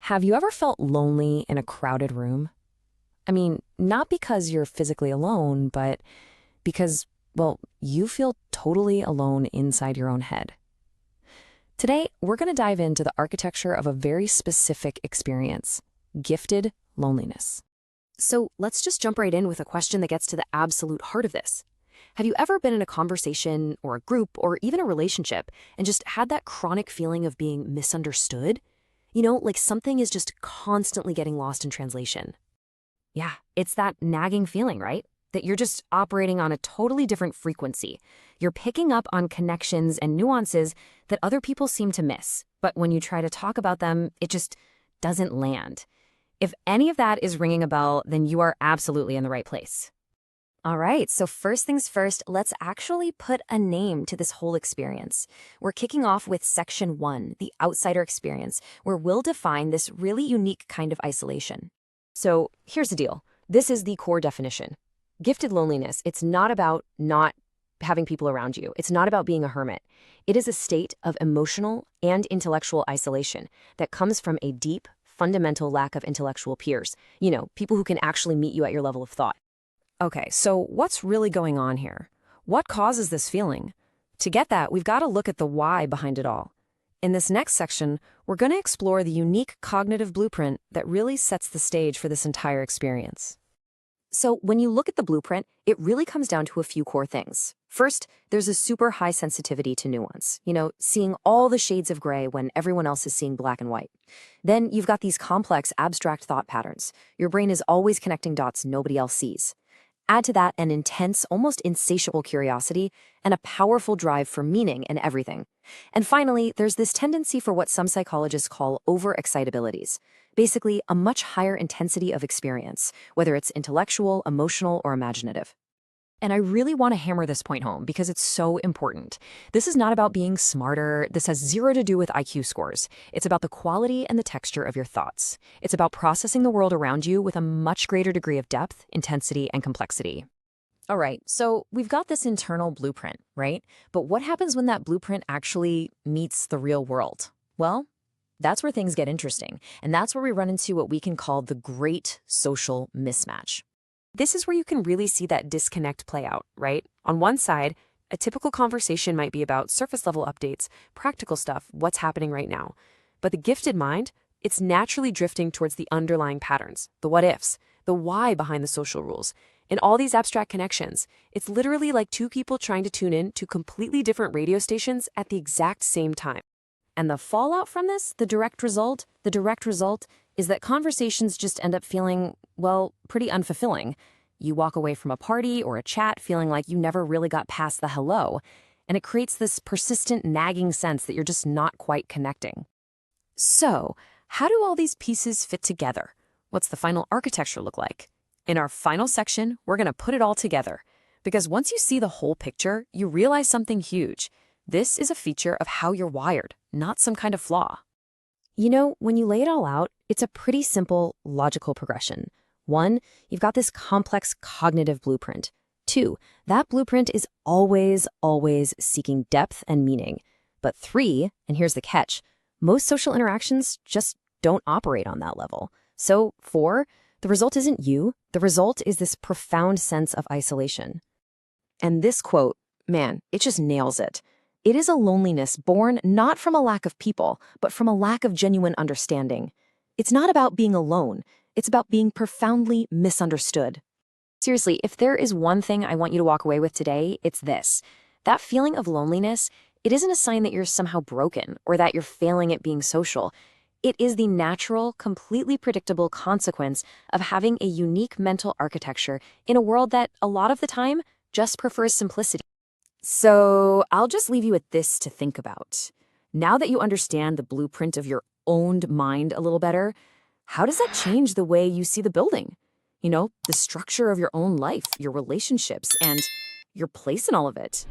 Have you ever felt lonely in a crowded room? I mean, not because you're physically alone, but because, well, you feel totally alone inside your own head. Today, we're going to dive into the architecture of a very specific experience, gifted loneliness. So let's just jump right in with a question that gets to the absolute heart of this. Have you ever been in a conversation or a group or even a relationship and just had that chronic feeling of being misunderstood? Like something is just constantly getting lost in translation. Yeah, it's that nagging feeling, right? That you're just operating on a totally different frequency. You're picking up on connections and nuances that other people seem to miss, but when you try to talk about them, it just doesn't land. If any of that is ringing a bell, then you are absolutely in the right place. All right, so first things first, let's actually put a name to this whole experience. We're kicking off with Section 1, the outsider experience, where we'll define this really unique kind of isolation. So here's the deal. This is the core definition. Gifted loneliness, it's not about not having people around you. It's not about being a hermit. It is a state of emotional and intellectual isolation that comes from a deep, fundamental lack of intellectual peers. People who can actually meet you at your level of thought. Okay, so what's really going on here? What causes this feeling? To get that, we've got to look at the why behind it all. In this next section, we're going to explore the unique cognitive blueprint that really sets the stage for this entire experience. So when you look at the blueprint, it really comes down to a few core things. First, there's a super high sensitivity to nuance, seeing all the shades of gray when everyone else is seeing black and white. Then you've got these complex, abstract thought patterns. Your brain is always connecting dots nobody else sees. Add to that an intense, almost insatiable curiosity and a powerful drive for meaning in everything. And finally, there's this tendency for what some psychologists call overexcitabilities, basically a much higher intensity of experience, whether it's intellectual, emotional, or imaginative. And I really want to hammer this point home because it's so important. This is not about being smarter. This has zero to do with IQ scores. It's about the quality and the texture of your thoughts. It's about processing the world around you with a much greater degree of depth, intensity, and complexity. All right, so we've got this internal blueprint, right? But what happens when that blueprint actually meets the real world? Well, that's where things get interesting. And that's where we run into what we can call the great social mismatch. This is where you can really see that disconnect play out, right? On one side, a typical conversation might be about surface-level updates, practical stuff, what's happening right now. But the gifted mind, it's naturally drifting towards the underlying patterns, the what-ifs, the why behind the social rules. In all these abstract connections, it's literally like two people trying to tune in to completely different radio stations at the exact same time. And the fallout from this, the direct result is that conversations just end up feeling, well, pretty unfulfilling. You walk away from a party or a chat feeling like you never really got past the hello, and it creates this persistent nagging sense that you're just not quite connecting. So, how do all these pieces fit together? What's the final architecture look like? In our final section, we're going to put it all together. Because once you see the whole picture, you realize something huge. This is a feature of how you're wired, not some kind of flaw. When you lay it all out, it's a pretty simple, logical progression. 1, you've got this complex cognitive blueprint. 2, that blueprint is always seeking depth and meaning. But 3, and here's the catch, most social interactions just don't operate on that level. So 4, the result isn't you. The result is this profound sense of isolation. And this quote, man, it just nails it. It is a loneliness born not from a lack of people, but from a lack of genuine understanding. It's not about being alone. It's about being profoundly misunderstood. Seriously, if there is one thing I want you to walk away with today, it's this. That feeling of loneliness, it isn't a sign that you're somehow broken or that you're failing at being social. It is the natural, completely predictable consequence of having a unique mental architecture in a world that, a lot of the time, just prefers simplicity. So I'll just leave you with this to think about. Now that you understand the blueprint of your own mind a little better, how does that change the way you see the building? The structure of your own life, your relationships, and your place in all of it?